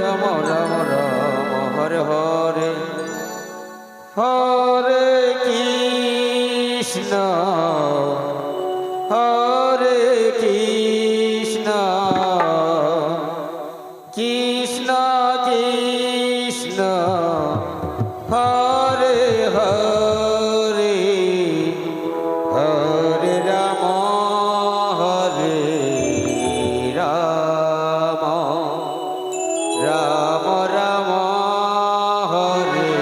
রাম রাম রাম হরে হরে হরে কৃষ্ণ হরে কৃষ্ণ কৃষ্ণ কৃষ্ণ হরে হরে হরে রাম হরে রাম রাম রাম হরে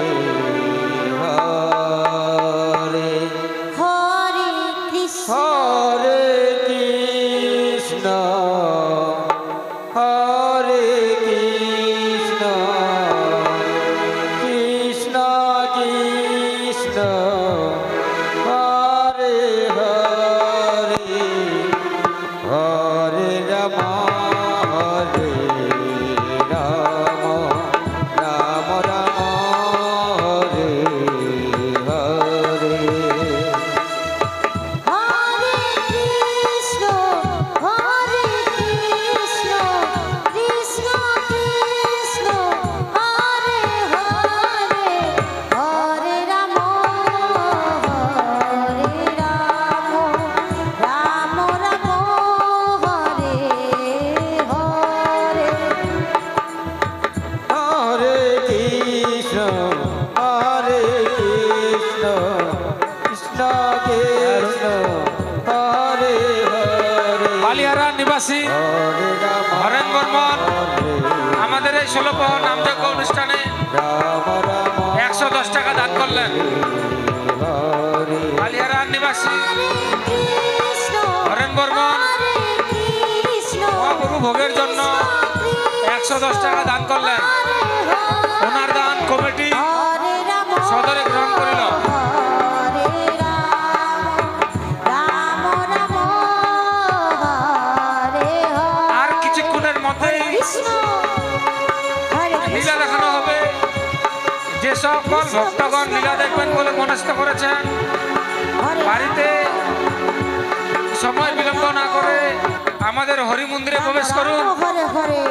হরে হরে কৃষ্ণ হরে কৃষ্ণ হরে কৃষ্ণ কৃষ্ণ কৃষ্ণ হরে হরে হরে রাম হরে রাম রাম রাম হরে হরে হরে কৃষ্ণ কৃষ্ণ কৃষ্ণ হরে হরে হরে রাম রাম রাম হরে হরে হরে কৃষ্ণ কৃষ্ণ কৃষ্ণ হরে হরে বালিয়ারা নিবাসী হরে রাম হরেন বর্মন আমাদের এই 16 প্রহর নামযজ্ঞ অনুষ্ঠানে রাম রাম 110 টাকা দান করলেন। হরে বালিয়ারা নিবাসী কৃষ্ণ হরেন বর্মন কৃষ্ণ মহাপ্রভু ভোগের জন্য 110 টাকা দান করলেন। ওনার দান কমিটি হরে রাম সদরে গ্রহণ করিল। হরে রাম রাম হরে আর কিছুক্ষণের মধ্যেই কৃষ্ণ হরে লীলা দেখানো হবে। যে সকল ভক্তগণ লীলা দেখবেন বলে মনস্থ করেছেন বাড়িতে সময় বিলম্ব না করে আমাদের হরি মন্দিরে প্রবেশ করুন। হরে হরে